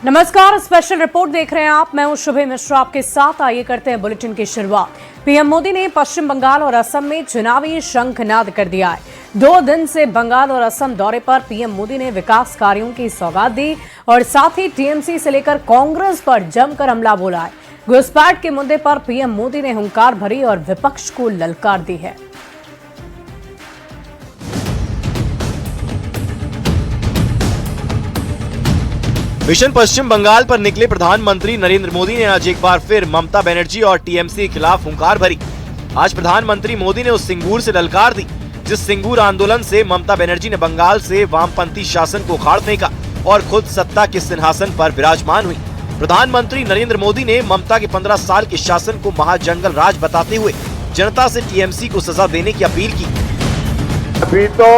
नमस्कार, special report देख रहे हैं आप। मैं हूं शुभे मिश्रा आपके साथ। आइए करते हैं बुलेटिन की शुरुआत। पीएम मोदी ने पश्चिम बंगाल और असम में चुनावी शंखनाद कर दिया है। 2 दिन से बंगाल और असम दौरे पर पीएम मोदी ने विकास कार्यों की सौगात दी और साथ ही टीएमसी से लेकर कांग्रेस पर जमकर हमला बोला है। घुसपैठ के मुद्दे पर पीएम मोदी ने हुंकार भरी और विपक्ष को ललकार दी है। मिशन पश्चिम बंगाल पर निकले प्रधानमंत्री नरेंद्र मोदी ने आज एक बार फिर ममता बनर्जी और टीएमसी के खिलाफ हुंकार भरी। आज प्रधानमंत्री मोदी ने उस सिंगूर से ललकार दी जिस सिंगूर आंदोलन से ममता बनर्जी ने बंगाल से वामपंथी शासन को उखाड़ फेंका और खुद सत्ता के सिंहासन पर विराजमान हुई। प्रधानमंत्री नरेंद्र मोदी ने ममता के 15 साल के शासन को महाजंगल राज बताते हुए जनता से टीएमसी को सजा देने की अपील की। अभी तो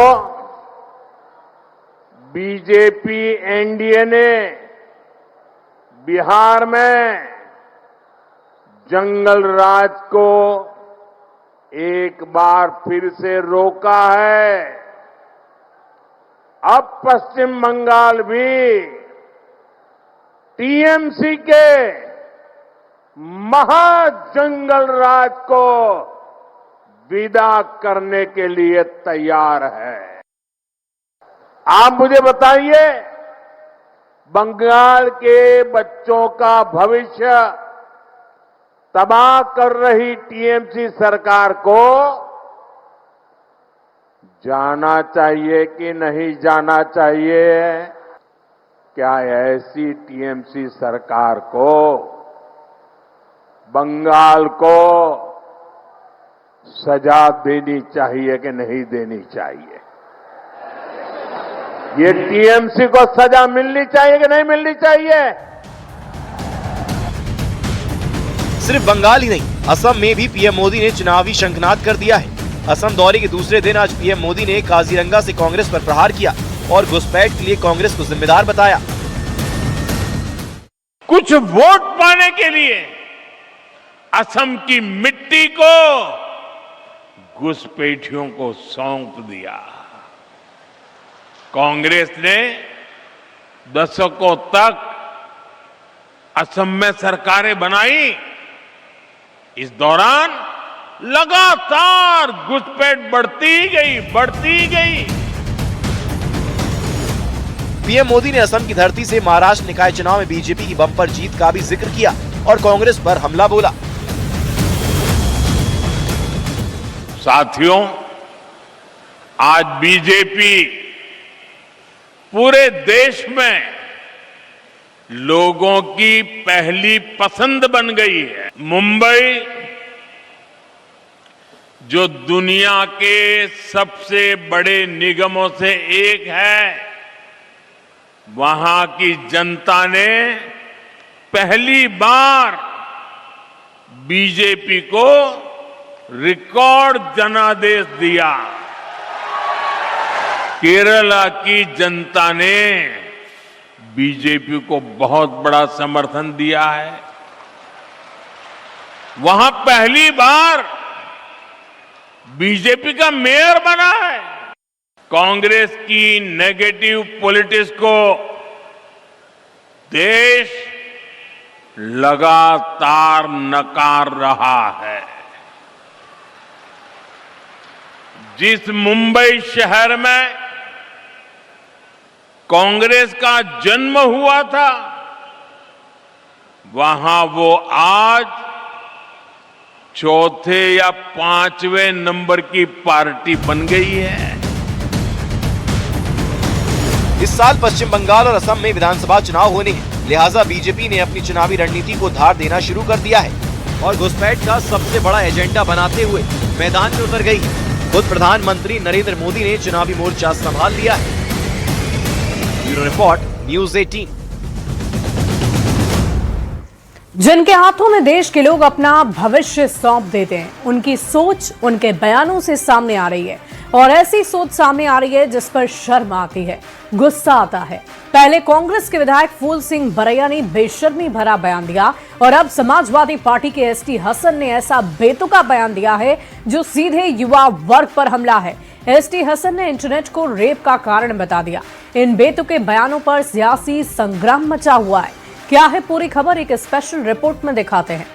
बीजेपी एनडीए ने बिहार में जंगल राज को एक बार फिर से रोका है। अब पश्चिम बंगाल भी टीएमसी के महाजंगल राज को विदा करने के लिए तैयार है। आप मुझे बताइए, बंगाल के बच्चों का भविष्य तबाह कर रही टीएमसी सरकार को जाना चाहिए कि नहीं जाना चाहिए? क्या ऐसी टीएमसी सरकार को, बंगाल को सजा देनी चाहिए कि नहीं देनी चाहिए? ये टीएमसी को सजा मिलनी चाहिए कि नहीं मिलनी चाहिए? सिर्फ बंगाल ही नहीं, असम में भी पीएम मोदी ने चुनावी शंखनाद कर दिया है। असम दौरे के दूसरे दिन आज पीएम मोदी ने काजीरंगा से कांग्रेस पर प्रहार किया और घुसपैठ के लिए कांग्रेस को जिम्मेदार बताया। कुछ वोट पाने के लिए असम की मिट्टी को घुसपैठियों को सौंप दिया। कांग्रेस ने दशकों तक असम में सरकारें बनाई। इस दौरान लगातार घुसपैठ बढ़ती गई। पीएम मोदी ने असम की धरती से महाराष्ट्र निकाय चुनाव में बीजेपी की बम्पर जीत का भी जिक्र किया और कांग्रेस पर हमला बोला। साथियों, आज बीजेपी पूरे देश में लोगों की पहली पसंद बन गई है। मुंबई, जो दुनिया के सबसे बड़े निगमों से एक है, वहां की जनता ने पहली बार बीजेपी को रिकॉर्ड जनादेश दिया। केरला की जनता ने बीजेपी को बहुत बड़ा समर्थन दिया है। वहां पहली बार बीजेपी का मेयर बना है। कांग्रेस की नेगेटिव पॉलिटिक्स को देश लगातार नकार रहा है। जिस मुंबई शहर में कांग्रेस का जन्म हुआ था, वहां वो आज चौथे या 5वें नंबर की पार्टी बन गई है। इस साल पश्चिम बंगाल और असम में विधानसभा चुनाव होने हैं, लिहाजा बीजेपी ने अपनी चुनावी रणनीति को धार देना शुरू कर दिया है और घुसपैठ का सबसे बड़ा एजेंडा बनाते हुए मैदान में उतर गई है। खुद प्रधानमंत्री नरेंद्र मोदी ने चुनावी मोर्चा संभाल लिया है। Bureau report, news 18। जिनके हाथों में देश के लोग अपना भविष्य सौंप देते हैं, उनकी सोच उनके बयानों से सामने आ रही है और ऐसी सोच सामने आ रही है जिस पर शर्म आती है, गुस्सा आता है। पहले कांग्रेस के विधायक फूल सिंह बरैया ने बेशर्मी भरा बयान दिया और अब समाजवादी पार्टी के एसटी हसन ने ऐसा बेतुका बयान दिया है जो सीधे युवा वर्ग पर हमला है। एसटी हसन ने इंटरनेट को रेप का कारण बता दिया। इन बेतुके बयानों पर सियासी संग्राम मचा हुआ है। क्या है पूरी खबर, एक स्पेशल रिपोर्ट में दिखाते हैं।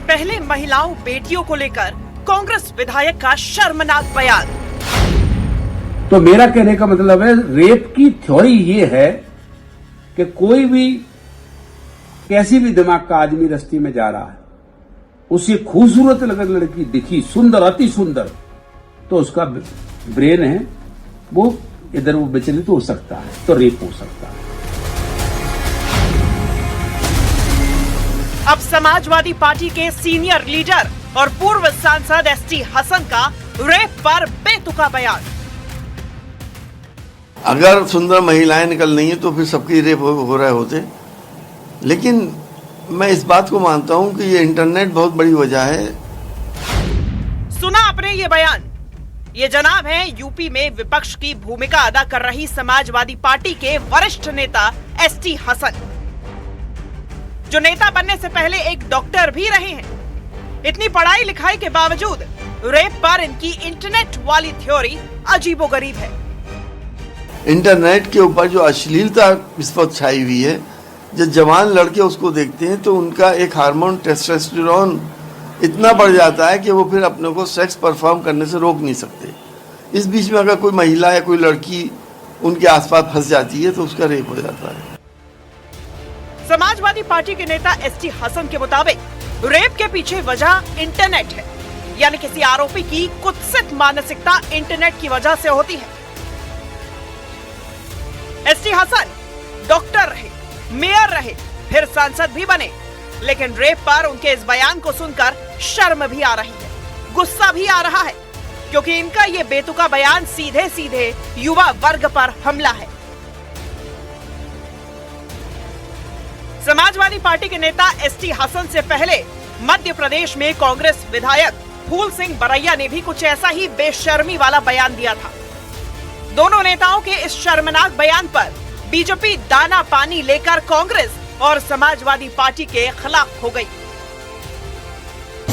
पहले महिलाओं बेटियों को लेकर कांग्रेस विधायक का शर्मनाक बयान। तो मेरा कहने का मतलब है, रेप की थ्योरी ये है कि कोई भी कैसी भी दिमाग का आदमी रास्ते में जा रहा है, उसे खूबसूरत लगने लड़की दिखी, सुंदर, अति सुंदर, तो उसका ब्रेन है वो इधर वो विचलित हो सकता है, तो रेप हो सकता है। अब समाजवादी पार्टी के सीनियर लीडर और पूर्व सांसद एसटी हसन का रेप पर बेतुका बयान। अगर सुंदर महिलाएं निकल रही हैं तो फिर सबकी रेप हो रहे होते, लेकिन मैं इस बात को मानता हूं कि ये इंटरनेट बहुत बड़ी वजह है। सुना आपने ये बयान? ये जनाब हैं यूपी में विपक्ष की भूमिका अदा कर रही समाजवादी पार्टी के वरिष्ठ नेता एसटी हसन, जो नेता बनने से पहले एक डॉक्टर भी रहे हैं। इतनी पढ़ाई लिखाई के बावजूद रेप पर इनकी इंटरनेट वाली थ्योरी अजीबोगरीब है। इंटरनेट के ऊपर जो अश्लीलता इस वक्त छाई हुई है, जब जवान लड़के उसको देखते हैं तो उनका एक हार्मोन टेस्टोस्टेरोन इतना बढ़ जाता है कि वो फिर अपने को सेक्स परफॉर्म करने से रोक नहीं सकते। इस बीच में अगर कोई महिला या कोई लड़की उनके आसपास फंस जाती है तो उसका रेप हो जाता है। समाजवादी पार्टी के नेता एसटी हसन के मुताबिक रेप के पीछे वजह इंटरनेट है, यानी किसी आरोपी की कुत्सित मानसिकता इंटरनेट की वजह से होती है। एसटी हसन डॉक्टर रहे, मेयर रहे, फिर सांसद भी बने, लेकिन रेप पर उनके इस बयान को सुनकर शर्म भी आ रही है, गुस्सा भी आ रहा है, क्योंकि इनका ये बेतुका बयान सीधे सीधे युवा वर्ग पर हमला है। समाजवादी पार्टी के नेता एसटी हसन से पहले मध्य प्रदेश में कांग्रेस विधायक फूल सिंह बरैया ने भी कुछ ऐसा ही बेशर्मी वाला बयान दिया था। दोनों नेताओं के इस शर्मनाक बयान पर बीजेपी दाना पानी लेकर कांग्रेस और समाजवादी पार्टी के खिलाफ हो गई।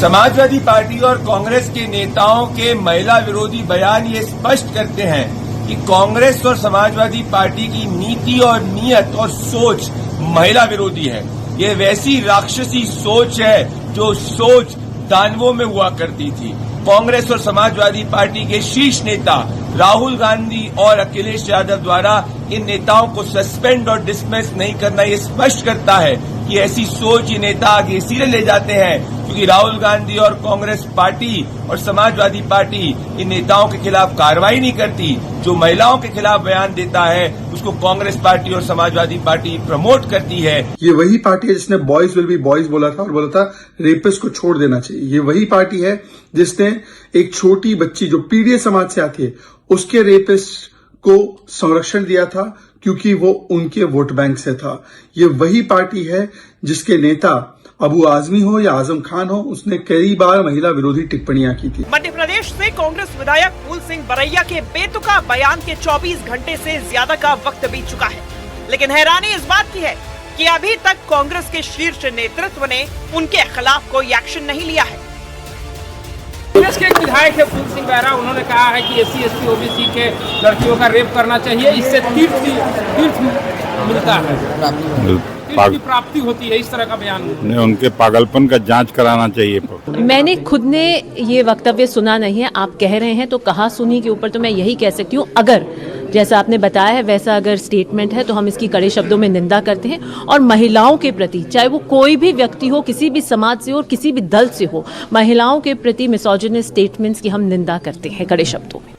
समाजवादी पार्टी और कांग्रेस के नेताओं के महिला विरोधी बयान ये स्पष्ट करते हैं कि कांग्रेस और समाजवादी पार्टी की नीति और नीयत और सोच महिला विरोधी है। ये वैसी राक्षसी सोच है जो सोच दानवों में हुआ करती थी। कांग्रेस और समाजवादी पार्टी के शीर्ष नेता राहुल गांधी और अखिलेश यादव द्वारा इन नेताओं को सस्पेंड और डिसमिस नहीं करना ये स्पष्ट करता है कि ऐसी सोच ये नेता आगे इसलिए ले जाते हैं क्योंकि राहुल गांधी और कांग्रेस पार्टी और समाजवादी पार्टी इन नेताओं के खिलाफ कार्रवाई नहीं करती। जो महिलाओं के खिलाफ बयान देता है उसको कांग्रेस पार्टी और समाजवादी पार्टी प्रमोट करती है। ये वही पार्टी है जिसने बॉयज विल बी बॉयज बोला था और बोला था रेपिस्ट को छोड़ देना चाहिए। ये वही पार्टी है जिसने एक छोटी बच्ची जो पीड़ित समाज से आती है उसके रेपिस्ट को संरक्षण दिया था क्योंकि वो उनके वोट बैंक से था। ये वही पार्टी है जिसके नेता अबू आजमी हो या आजम खान हो, उसने कई बार महिला विरोधी टिप्पणियां की थी। मध्य प्रदेश से कांग्रेस विधायक फूल सिंह बरैया के बेतुका बयान के 24 घंटे से ज्यादा का वक्त बीत चुका है, लेकिन हैरानी इस बात की है कि अभी तक कांग्रेस के शीर्ष नेतृत्व ने उनके खिलाफ कोई एक्शन नहीं लिया है। कांग्रेस के एक विधायक है फूल सिंह बरैया, उन्होंने कहा है कि SC ST OBC के लड़कियों का रेप करना चाहिए, इससे तीर्थ मिलता है, की प्राप्ति होती है, इस तरह का बयान। उनके पागलपन का जांच कराना चाहिए। मैंने खुद ने ये वक्तव्य सुना नहीं है, आप कह रहे हैं तो कहा सुनी के ऊपर तो मैं यही कह सकती हूँ, अगर जैसा आपने बताया है वैसा अगर स्टेटमेंट है तो हम इसकी कड़े शब्दों में निंदा करते हैं। और महिलाओं के प्रति, चाहे वो कोई भी व्यक्ति हो, किसी भी समाज से हो और किसी भी दल से हो, महिलाओं के प्रति मिसोजिनिस्ट स्टेटमेंट्स की हम निंदा करते हैं कड़े शब्दों में।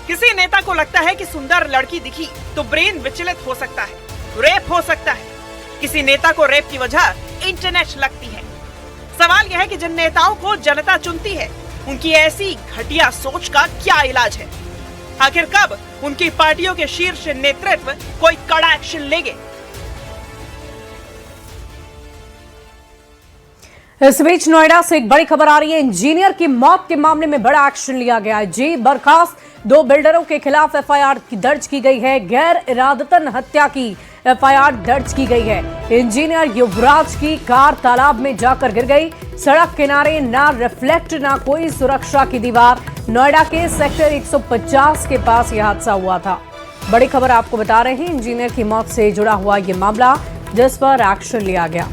किसी नेता को लगता है कि सुंदर लड़की दिखी तो ब्रेन विचलित हो सकता है, रेप हो सकता है। किसी नेता को रेप की वजह इंटरनेट लगती है। सवाल यह है कि जिन नेताओं को जनता चुनती है उनकी ऐसी घटिया सोच का क्या इलाज है? आखिर कब उनकी पार्टियों के शीर्ष नेतृत्व कोई कड़ा एक्शन लेंगे? इस बीच नोएडा से एक बड़ी खबर आ रही है। इंजीनियर की मौत के मामले में बड़ा एक्शन लिया गया है। जी बर्खास्त 2 बिल्डरों के खिलाफ FIR दर्ज की गई है। गैर इरादतन हत्या की एफआईआर दर्ज की गई है। इंजीनियर युवराज की कार तालाब में जाकर गिर गई। सड़क किनारे ना रिफ्लेक्ट ना कोई सुरक्षा की दीवार। नोएडा के सेक्टर 150 के पास यह हादसा हुआ था। बड़ी खबर आपको बता रहे हैं, इंजीनियर की मौत से जुड़ा हुआ यह मामला जिस पर एक्शन लिया गया।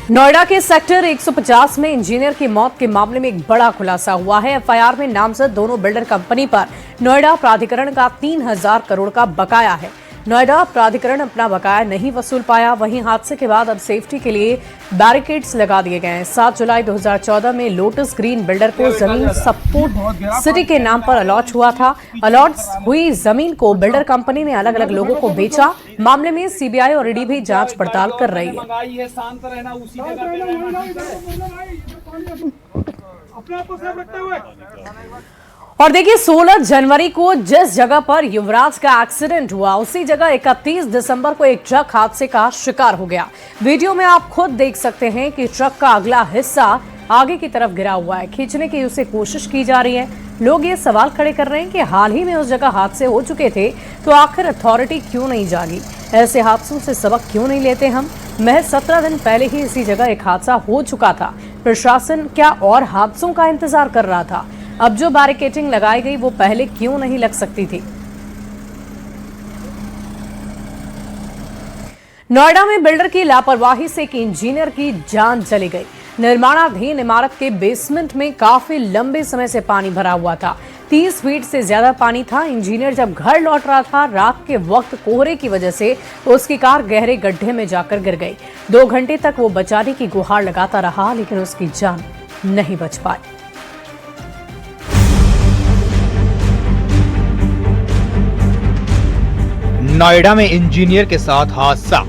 नोएडा के सेक्टर 150 में इंजीनियर की मौत के मामले में एक बड़ा खुलासा हुआ है। एफआईआर में नामजद दोनों बिल्डर कंपनी पर नोएडा प्राधिकरण का 3000 करोड़ का बकाया है। नोएडा प्राधिकरण अपना बकाया नहीं वसूल पाया। वहीं हादसे के बाद अब सेफ्टी के लिए बैरिकेड्स लगा दिए गए हैं। 7 जुलाई 2014 में लोटस ग्रीन बिल्डर को जमीन सपोर्ट सिटी के नाम पर अलॉट हुआ था। अलॉट हुई जमीन को बिल्डर कंपनी ने अलग अलग लोगों को बेचा। मामले में सीबीआई और ईडी भी जांच पड़ताल कर रही है। और देखिए, 16 जनवरी को जिस जगह पर युवराज का एक्सीडेंट हुआ उसी जगह 31 दिसंबर को एक ट्रक हादसे का शिकार हो गया। वीडियो में आप खुद देख सकते हैं कि ट्रक का अगला हिस्सा आगे की तरफ गिरा हुआ है। खींचने की उसे कोशिश की जा रही है। लोग ये सवाल खड़े कर रहे हैं कि हाल ही में उस जगह हादसे हो चुके थे तो आखिर अथॉरिटी क्यों नहीं जागी? ऐसे हादसों से सबक क्यों नहीं लेते हम? महज 17 दिन पहले ही इसी जगह एक हादसा हो चुका था। प्रशासन क्या और हादसों का इंतजार कर रहा था? अब जो बैरिकेडिंग लगाई गई वो पहले क्यों नहीं लग सकती थी? नोएडा में बिल्डर की लापरवाही से एक इंजीनियर की जान चली गई। निर्माणाधीन इमारत के बेसमेंट में काफी लंबे समय से पानी भरा हुआ था। 30 फीट से ज्यादा पानी था। इंजीनियर जब घर लौट रहा था, रात के वक्त कोहरे की वजह से उसकी कार गहरे गड्ढे में जाकर गिर गई। 2 घंटे तक वो बचाने की गुहार लगाता रहा, लेकिन उसकी जान नहीं बच पाई। नोएडा में इंजीनियर के साथ हादसा,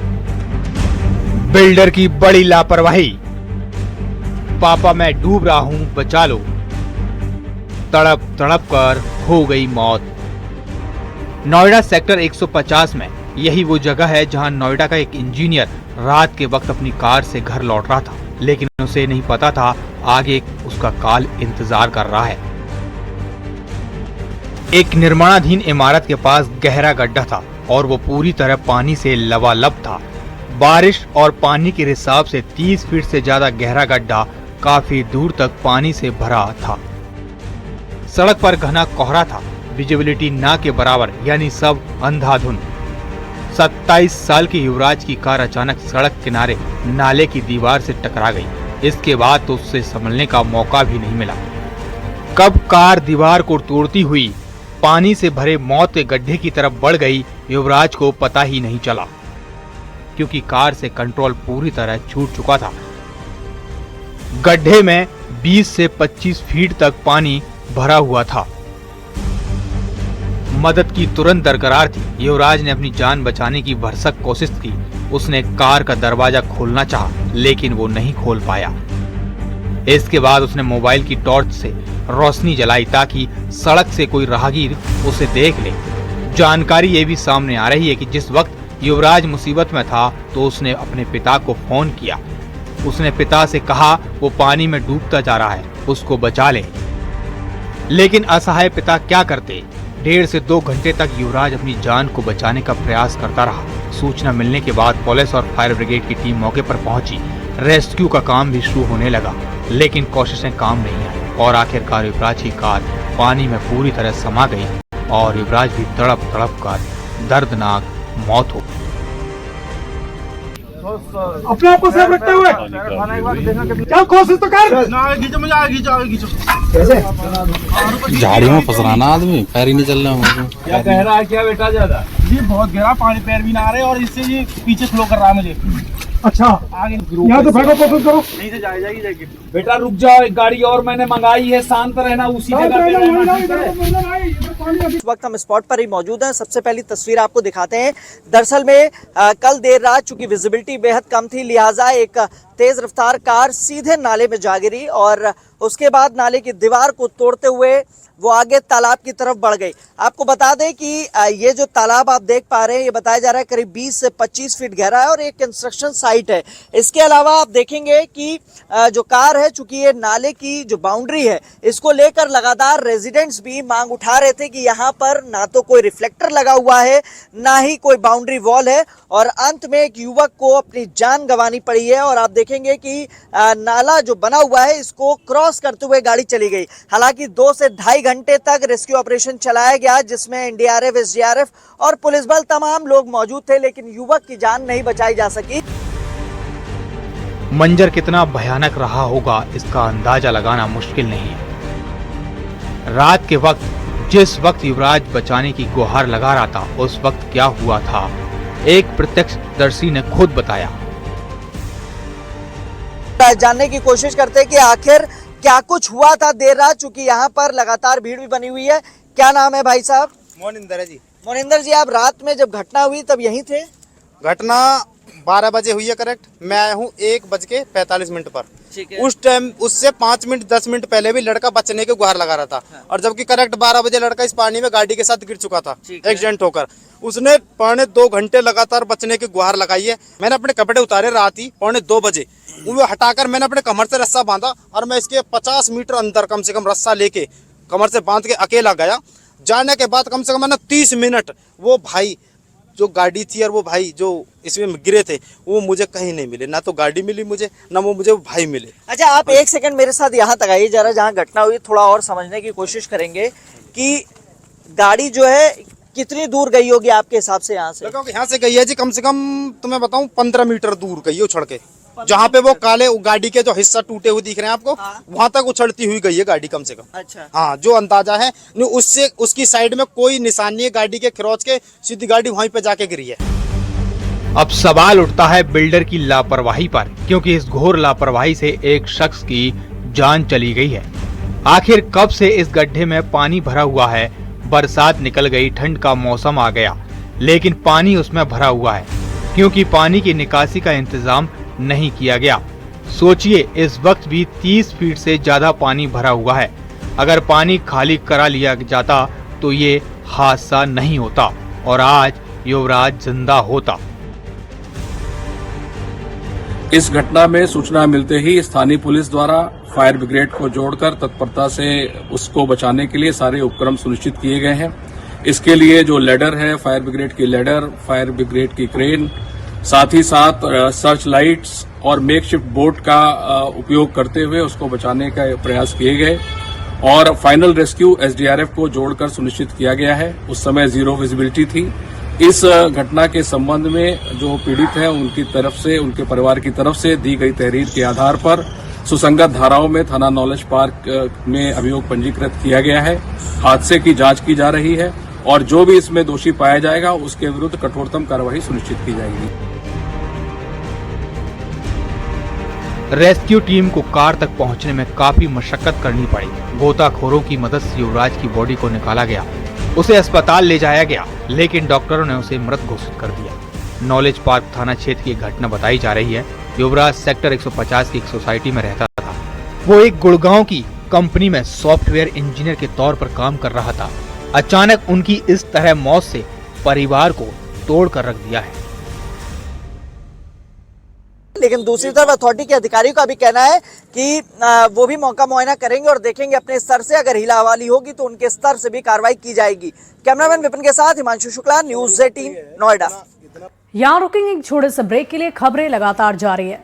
बिल्डर की बड़ी लापरवाही। पापा मैं डूब रहा हूं, बचा लो। तड़प तड़प कर हो गई मौत। नोएडा सेक्टर 150 में यही वो जगह है जहां नोएडा का एक इंजीनियर रात के वक्त अपनी कार से घर लौट रहा था, लेकिन उसे नहीं पता था आगे उसका काल इंतजार कर रहा है। एक निर्माणाधीन इमारत के पास गहरा गड्ढा था और वो पूरी तरह पानी से लबालब था। बारिश और पानी के रिसाव से 30 फीट से ज्यादा गहरा गड्ढा काफी दूर तक पानी से भरा था। सड़क पर घना कोहरा था, विजिबिलिटी ना के बराबर, यानी सब अंधाधुंध। 27 साल की युवराज की कार अचानक सड़क किनारे नाले की दीवार से टकरा गई। इसके बाद तो उससे संभलने का मौका भी नहीं मिला। कब कार दीवार को तोड़ती हुई पानी से भरे मौत के गड्ढे की तरफ बढ़ गई, युवराज को पता ही नहीं चला, क्योंकि कार से कंट्रोल पूरी तरह छूट चुका था। गड्ढे में 20 से 25 फीट तक पानी भरा हुआ था। मदद की तुरंत दरकार थी। युवराज ने अपनी जान बचाने की भरसक कोशिश की। उसने कार का दरवाजा खोलना चाहा, लेकिन वो नहीं खोल पाया। इसके बाद उसने मोबाइल की टॉर्च से रोशनी जलाई ताकि सड़क से कोई राहगीर उसे देख ले। जानकारी ये भी सामने आ रही है कि जिस वक्त युवराज मुसीबत में था तो उसने अपने पिता को फोन किया। उसने पिता से कहा वो पानी में डूबता जा रहा है, उसको बचा ले। लेकिन असहाय पिता क्या करते? 1.5 से 2 घंटे तक युवराज अपनी जान को बचाने का प्रयास करता रहा। सूचना मिलने के बाद पुलिस और फायर ब्रिगेड की टीम मौके पर पहुंची। रेस्क्यू का काम भी शुरू होने लगा, लेकिन कोशिशें काम नहीं आई और आखिरकार युवराज की कार पानी में पूरी तरह समा गई और युवराज भी तड़प तड़प कर दर्दनाक मौत हो। अपने आप को सेफ रखते हुए क्या कोशिश तो कर। झाड़ी में फंस रहा ना आदमी, पैर ही नहीं चल रहा। क्या कह रहा है क्या बेटा? ज्यादा जी बहुत गहरा पानी, पैर भी ना आ रहे और इससे ये पीछे फ्लो कर रहा है मुझे। अच्छा आगे यहाँ तो फेंको, कोशिश करो। नहीं से जाएगी जाएगी। बेटा रुक जाओ, एक गाड़ी और मैंने मंगाई है, शांत रहना उसी जगह पे। इस वक्त हम स्पॉट पर ही मौजूद हैं। सबसे पहली तस्वीर आपको दिखाते हैं। दरअसल में कल देर रात चूंकि विजिबिलिटी बेहद कम थी, लिहाजा एक तेज रफ्तार कार सीधे नाले में जा गिरी और उसके बाद नाले की दीवार को तोड़ते हुए वो आगे तालाब की तरफ बढ़ गई। आपको बता दें कि ये जो तालाब आप देख पा रहे हैं, ये बताया जा रहा है करीब 20 से 25 फीट गहरा है और एक कंस्ट्रक्शन साइट है। इसके अलावा आप देखेंगे कि जो कार है, चूंकि ये नाले की जो बाउंड्री है, इसको लेकर लगातार रेजिडेंट्स भी मांग उठा रहे थे कि यहाँ पर ना तो कोई रिफ्लेक्टर लगा हुआ है, ना ही कोई बाउंड्री वॉल है और अंत में एक युवक को अपनी जान गंवानी पड़ी है। और आप देखेंगे कि नाला जो बना हुआ है, इसको क्रॉस करते हुए गाड़ी चली गई। हालांकि 2 से ढाई घंटे तक रेस्क्यू ऑपरेशन चलाया गया, जिसमें एनडीआरएफ, एसडीआरएफ और पुलिस बल तमाम लोग मौजूद थे, लेकिन युवक की जान नहीं बचाई जा सकी। मंजर कितना भयानक रहा होगा, इसका अंदाजा लगाना मुश्किल नहीं है। रात के वक्त, जिस वक्त युवराज बचाने की गुहार लगा रहा था, उस वक्त क्या हुआ था, एक प्रत्यक्षदर्शी ने खुद बताया। जानने की कोशिश करते हैं कि आखिर क्या कुछ हुआ था देर रात, चूंकि यहाँ पर लगातार भीड़ भी बनी हुई है। क्या नाम है भाई साहब? मोनिंदर है जी। मोनिंदर जी, आप रात में जब घटना हुई तब यहीं थे? घटना 12 बजे हुई है करेक्ट। मैं आया हूँ 1:45 पर। ठीक है। उस टाइम उससे 5 मिनट 10 मिनट पहले भी लड़का बचने के गुहार लगा रहा था। हाँ। और जबकि करेक्ट 12 बजे लड़का इस पानी में गाड़ी के साथ गिर चुका था एक्सीडेंट होकर। उसने 2.25 घंटे लगातार बचने की गुहार लगाई है। मैंने अपने कपड़े उतारे रात ही 2:15 बजे, वो हटाकर मैंने अपने कमर से रस्सा बांधा और मैं इसके 50 मीटर अंदर कम से कम रस्सा लेके कमर से बांध के अकेला गया। जाने के बाद कम से कम मैंने 30 मिनट वो भाई जो गाड़ी थी और वो भाई जो इसमें गिरे थे, वो मुझे कहीं नहीं मिले। ना तो गाड़ी मिली मुझे, ना वो मुझे भाई मिले। अच्छा, आप 1 सेकंड मेरे साथ यहाँ तक आइए जरा, जहाँ घटना हुई थोड़ा और समझने की कोशिश करेंगे कि गाड़ी जो है कितनी दूर गई होगी आपके हिसाब से यहाँ से? यहाँ से गई है जी, कम से कम तुम्हें बताऊं 15 मीटर दूर गई है उछड़ के। जहाँ पे वो काले गाड़ी के जो हिस्सा टूटे हुए दिख रहे हैं आपको, वहां तक उछलती हुई गई है गाड़ी कम से कम। अच्छा। हाँ, जो अंदाजा है उससे उसकी साइड में कोई निशान नहीं है गाड़ी के खरोच के, सीधी गाड़ी वहीं पे जाके गिरी है। अब सवाल उठता है बिल्डर की लापरवाही पर, क्योंकि इस घोर लापरवाही से एक शख्स की जान चली गई है। आखिर कब से इस गड्ढे में पानी भरा हुआ है? बरसात निकल गई, ठंड का मौसम आ गया, लेकिन पानी उसमें भरा हुआ है क्योंकि पानी की निकासी का इंतजाम नहीं किया गया। सोचिए, इस वक्त भी 30 फीट से ज्यादा पानी भरा हुआ है। अगर पानी खाली करा लिया जाता तो ये हादसा नहीं होता और आज युवराज जिंदा होता। इस घटना में सूचना मिलते ही स्थानीय पुलिस द्वारा फायर ब्रिगेड को जोड़कर तत्परता से उसको बचाने के लिए सारे उपक्रम सुनिश्चित किए गए हैं। इसके लिए जो लेडर है, फायर ब्रिगेड की लेडर, फायर ब्रिगेड की क्रेन, साथ ही साथ सर्च लाइट्स और मेकशिफ्ट बोट का उपयोग करते हुए उसको बचाने का प्रयास किए गए और फाइनल रेस्क्यू एसडीआरएफ को जोड़कर सुनिश्चित किया गया है। उस समय 0 विजिबिलिटी थी। इस घटना के संबंध में जो पीड़ित है उनकी तरफ से, उनके परिवार की तरफ से दी गई तहरीर के आधार पर सुसंगत धाराओं में थाना नॉलेज पार्क में अभियोग पंजीकृत किया गया है। हादसे की जांच की जा रही है और जो भी इसमें दोषी पाया जाएगा उसके विरुद्ध कठोरतम कार्रवाई सुनिश्चित की जाएगी। रेस्क्यू टीम को कार तक पहुंचने में काफी मशक्कत करनी पड़ी। गोताखोरों की मदद से युवराज की बॉडी को निकाला गया, उसे अस्पताल ले जाया गया, लेकिन डॉक्टरों ने उसे मृत घोषित कर दिया। नॉलेज पार्क थाना क्षेत्र की घटना बताई जा रही है। युवराज सेक्टर 150 की एक सोसाइटी में रहता था। वो एक गुड़गांव की कंपनी में सॉफ्टवेयर इंजीनियर के तौर पर काम कर रहा था। अचानक उनकी इस तरह मौत से परिवार को तोड़ कर रख दिया है। लेकिन दूसरी तरफ अथॉरिटी के अधिकारियों का भी कहना है कि वो भी मौका मुआयना करेंगे और देखेंगे अपने स्तर से, अगर हिला हवाली होगी तो उनके स्तर से भी कार्रवाई की जाएगी। कैमरामैन विपिन के साथ हिमांशु शुक्ला, न्यूज़ 18 नोएडा। यहाँ रुकेंगे एक छोटे से ब्रेक के लिए। खबरें लगातार जारी है।